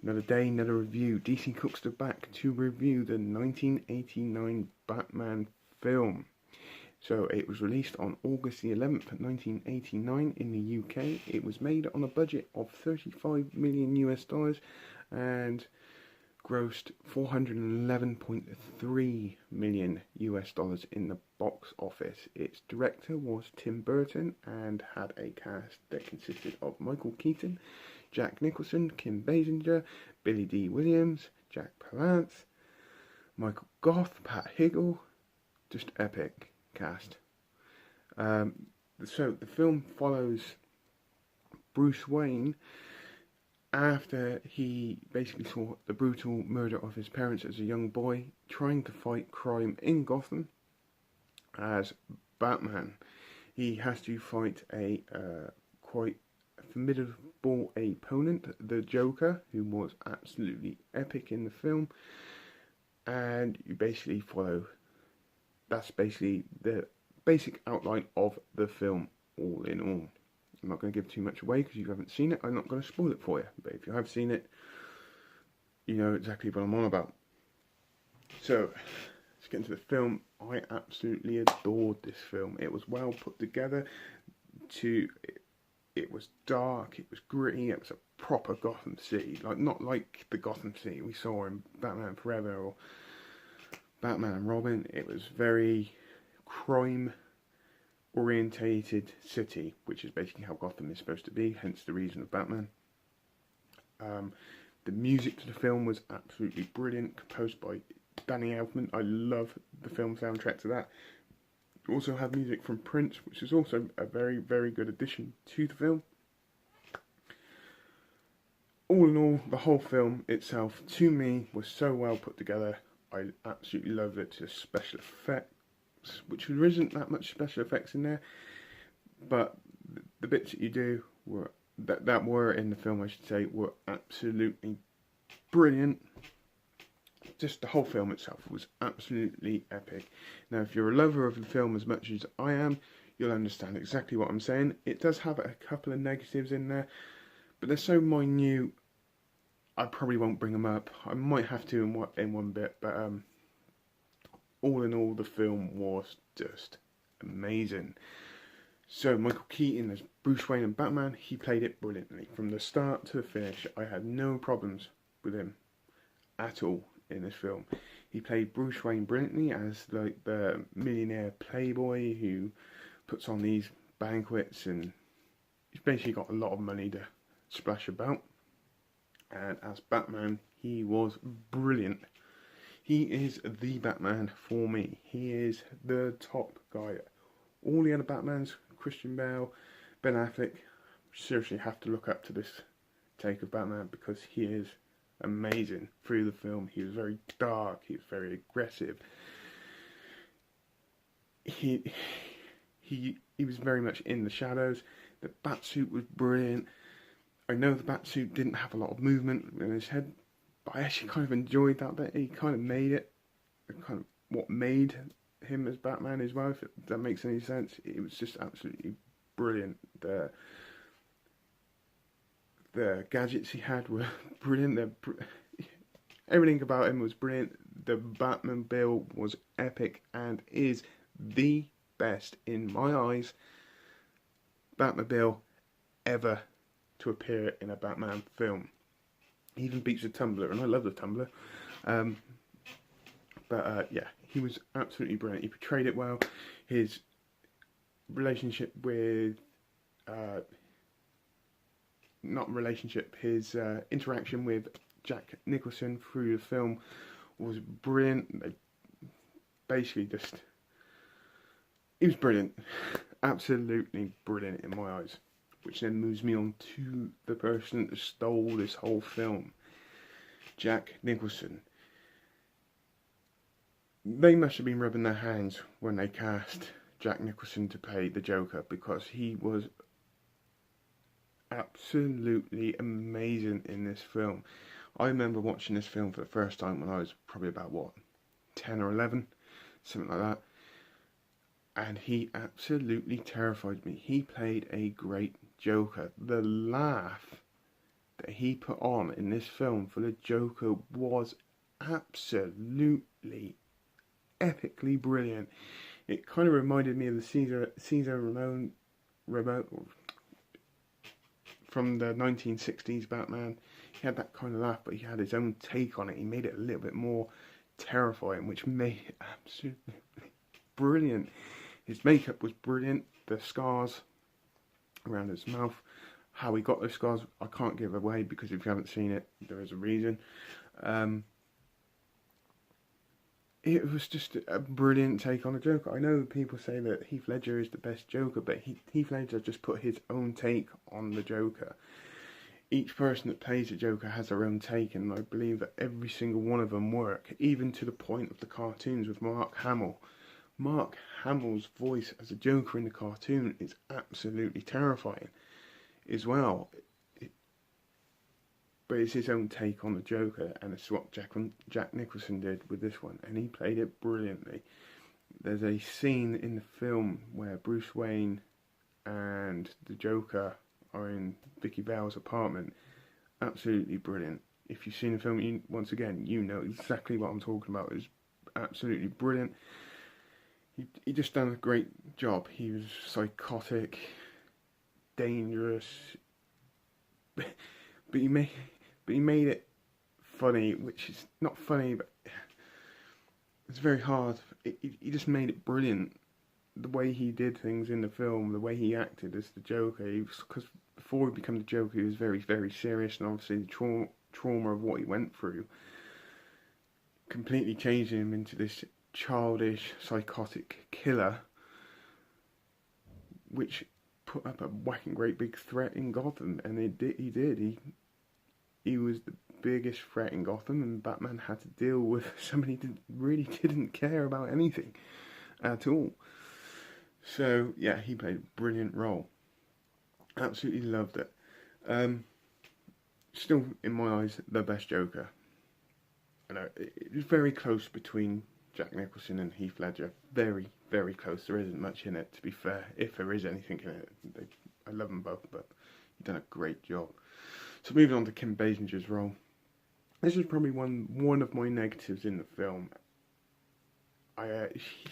Another day, another review. DC Cooks are back to review the 1989 Batman film. So it was released on August the 11th, 1989 in the UK. It was made on a budget of 35 million US dollars and grossed 411.3 million US dollars in the box office. Its director was Tim Burton and had a cast that consisted of Michael Keaton, Jack Nicholson, Kim Basinger, Billy Dee Williams, Jack Palance, Michael Gough, Pat Higgle. Just epic cast. So the film follows Bruce Wayne after he basically saw the brutal murder of his parents as a young boy, trying to fight crime in Gotham as Batman. He has to fight a quite formidable opponent, the Joker, who was absolutely epic in the film, and you basically follow. That's basically the basic outline of the film, all in all. I'm not going to give too much away because you haven't seen it. I'm not going to spoil it for you, but if you have seen it, you know exactly what I'm on about. So, let's get into the film. I absolutely adored this film. It was well put together. It was dark, it was gritty, it was a proper Gotham City. Not like the Gotham City we saw in Batman Forever or Batman and Robin. It was very crime orientated city, which is basically how Gotham is supposed to be, hence the reason of Batman. The music to the film was absolutely brilliant, composed by Danny Elfman. I love the film soundtrack to that. You also have music from Prince, which is also a very, very good addition to the film. All in all, the whole film itself, to me, was so well put together. I absolutely loved it. Just special effects, which there isn't that much special effects in there, but the bits that you do were that were in the film, I should say, were absolutely brilliant. Just the whole film itself was absolutely epic. Now, if you're a lover of the film as much as I am, you'll understand exactly what I'm saying. It does have a couple of negatives in there, but they're so minute, I probably won't bring them up. I might have to in one bit, but all in all, the film was just amazing. So, Michael Keaton as Bruce Wayne and Batman, he played it brilliantly. From the start to the finish, I had no problems with him at all in this film. He played Bruce Wayne brilliantly as like the millionaire playboy who puts on these banquets and he's basically got a lot of money to splash about. And as Batman, he was brilliant. He is the Batman for me. He is the top guy. All the other Batmans, Christian Bale, Ben Affleck, seriously have to look up to this take of Batman because he is amazing through the film. He was very dark, he was very aggressive. He was very much in the shadows. The Batsuit was brilliant. I know the Batsuit didn't have a lot of movement in his head, but I actually kind of enjoyed that bit. He kind of made it, kind of what made him as Batman as well, if that makes any sense. It was just absolutely brilliant. The gadgets he had were brilliant. Everything about him was brilliant. The Batmobile was epic and is the best, in my eyes, Batmobile ever to appear in a Batman film. He even beats the Tumbler, and I love the Tumbler. Yeah, he was absolutely brilliant. He portrayed it well. His relationship with his interaction with Jack Nicholson through the film was brilliant. He was brilliant, absolutely brilliant in my eyes. Which then moves me on to the person that stole this whole film, Jack Nicholson. They must have been rubbing their hands when they cast Jack Nicholson to play the Joker because he was absolutely amazing in this film. I remember watching this film for the first time when I was probably about 10 or 11, something like that, and he absolutely terrified me. He played a great Joker. The laugh that he put on in this film for the Joker was absolutely epically brilliant. It kind of reminded me of the Cesar Ramon remote from the 1960s Batman. He had that kind of laugh, but he had his own take on it. He made it a little bit more terrifying, which made it absolutely brilliant. His makeup was brilliant. The scars around his mouth, how he got those scars, I can't give away because if you haven't seen it, there is a reason. It was just a brilliant take on the Joker. I know people say that Heath Ledger is the best Joker, but Heath Ledger just put his own take on the Joker. Each person that plays the Joker has their own take, and I believe that every single one of them work, even to the point of the cartoons with Mark Hamill. Mark Hamill's voice as a Joker in the cartoon is absolutely terrifying as well. But it's his own take on the Joker, and it's what Jack Nicholson did with this one, and he played it brilliantly. There's a scene in the film where Bruce Wayne and the Joker are in Vicky Vale's apartment. Absolutely brilliant. If you've seen the film, once again, you know exactly what I'm talking about. It was absolutely brilliant. He just done a great job. He was psychotic, dangerous, but he made it funny, which is not funny, but it's very hard. He just made it brilliant. The way he did things in the film, the way he acted as the Joker, because before he became the Joker, he was very, very serious, and obviously the trauma of what he went through completely changed him into this childish, psychotic killer, which put up a whacking great big threat in Gotham, and he was the biggest threat in Gotham, and Batman had to deal with somebody that really didn't care about anything at all. So yeah, he played a brilliant role. Absolutely loved it. Still, in my eyes, the best Joker. I know it was very close between Jack Nicholson and Heath Ledger. Very, very close. There isn't much in it, to be fair. If there is anything in it, I love them both, but he's done a great job. So moving on to Kim Basinger's role. This is probably one of my negatives in the film.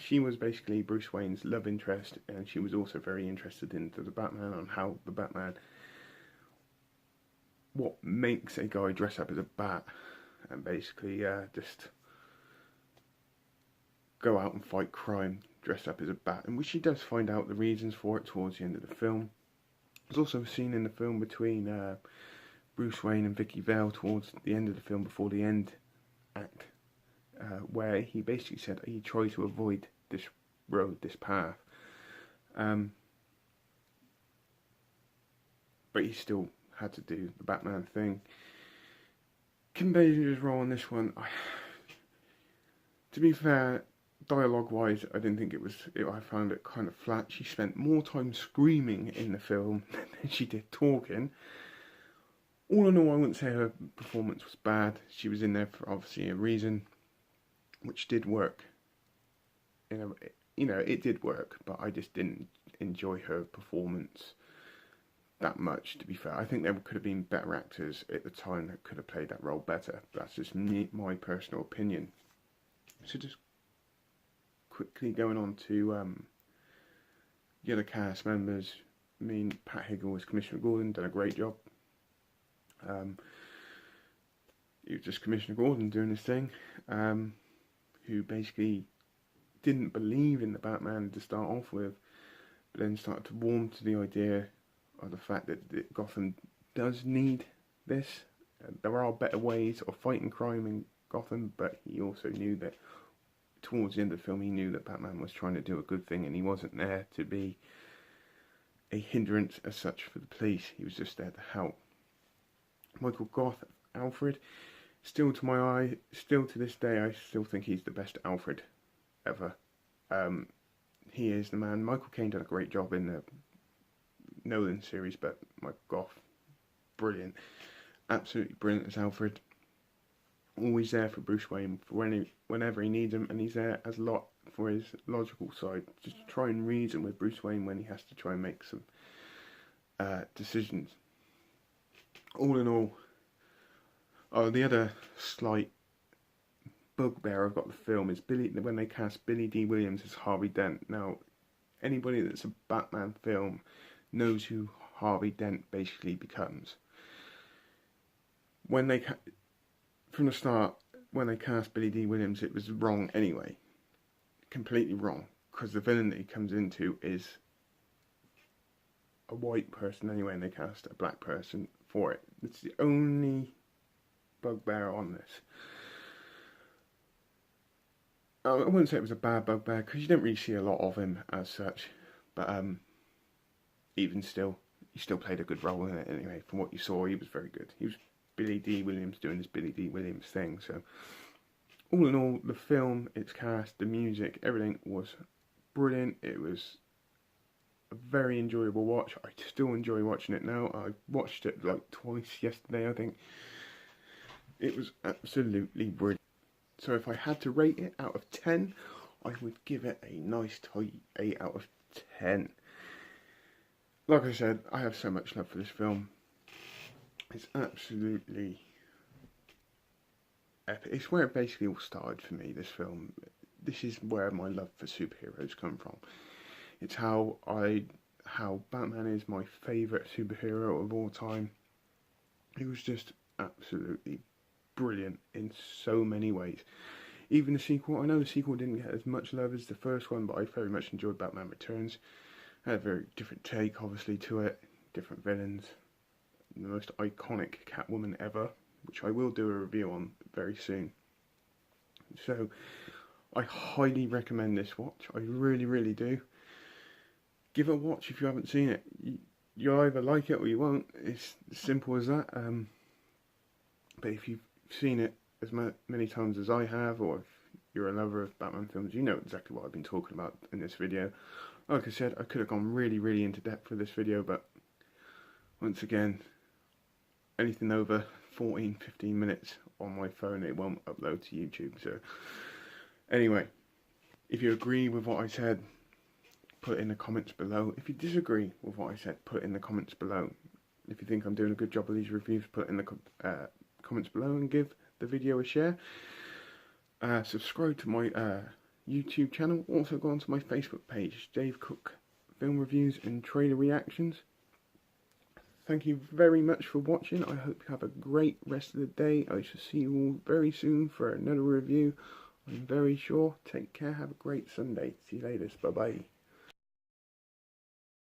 She was basically Bruce Wayne's love interest, and she was also very interested into the Batman, on how the Batman, what makes a guy dress up as a bat, and basically just go out and fight crime dressed up as a bat, and which she does find out the reasons for it towards the end of the film. There's also a scene in the film between Bruce Wayne and Vicky Vale towards the end of the film, before the end act, where he basically said he tried to avoid this road, this path, but he still had to do the Batman thing. Kim Basinger's role in this one, to be fair, dialogue-wise, I didn't think it was. I found it kind of flat. She spent more time screaming in the film than she did talking. All in all, I wouldn't say her performance was bad. She was in there for obviously a reason, which did work. It did work, but I just didn't enjoy her performance that much, to be fair. I think there could have been better actors at the time that could have played that role better. That's just my personal opinion. So just quickly going on to the other cast members. I mean, Pat Higgle as Commissioner Gordon, done a great job. He was just Commissioner Gordon doing his thing, who basically didn't believe in the Batman to start off with, but then started to warm to the idea of the fact that Gotham does need this. There are better ways of fighting crime in Gotham, but he also knew that towards the end of the film, he knew that Batman was trying to do a good thing, and he wasn't there to be a hindrance as such for the police. He was just there to help. Michael Gough, Alfred, still to my eye, still to this day, I still think he's the best Alfred ever. He is the man. Michael Caine did a great job in the Nolan series, but Michael Gough, brilliant, absolutely brilliant as Alfred. Always there for Bruce Wayne for whenever he needs him, and he's there as a lot for his logical side, just to try and reason with Bruce Wayne when he has to try and make some decisions. all in all, oh, the other slight bugbear I've got the film is when they cast Billy Dee Williams as Harvey Dent. Now, anybody that's a Batman film knows who Harvey Dent basically becomes. When they from the start, when they cast Billy Dee Williams, it was wrong anyway, completely wrong, because the villain that he comes into is a white person anyway, and they cast a black person for it. It's the only bugbear on this. I wouldn't say it was a bad bugbear, because you don't really see a lot of him as such, but even still, he still played a good role in it anyway. From what you saw, he was very good. He was Billy Dee Williams doing his Billy Dee Williams thing. So, all in all, the film, its cast, the music, everything was brilliant. It was a very enjoyable watch. I still enjoy watching it now. I watched it like twice yesterday, I think. It was absolutely brilliant. So if I had to rate it out of 10, I would give it a nice tight 8 out of 10. Like I said, I have so much love for this film. It's absolutely epic. It's where it basically all started for me, this film. This is where my love for superheroes come from. It's how Batman is my favourite superhero of all time. It was just absolutely brilliant in so many ways. Even the sequel, I know the sequel didn't get as much love as the first one, but I very much enjoyed Batman Returns. It had a very different take, obviously, to it. Different villains. The most iconic Catwoman ever, which I will do a review on very soon. So, I highly recommend this watch. I really, really do. Give it a watch if you haven't seen it. You'll either like it or you won't. It's as simple as that. But if you've seen it as many times as I have, or if you're a lover of Batman films, you know exactly what I've been talking about in this video. Like I said, I could have gone really, really into depth for this video, but once again, anything over 14-15 minutes on my phone, it won't upload to YouTube. So anyway, if you agree with what I said, put it in the comments below. If you disagree with what I said, put it in the comments below. If you think I'm doing a good job of these reviews, put it in the comments below and give the video a share. Subscribe to my YouTube channel. Also go onto my Facebook page, Dave Cook Film Reviews and Trailer Reactions. Thank you very much for watching. I hope you have a great rest of the day. I shall see you all very soon for another review, I'm very sure. Take care. Have a great Sunday. See you later. Bye bye.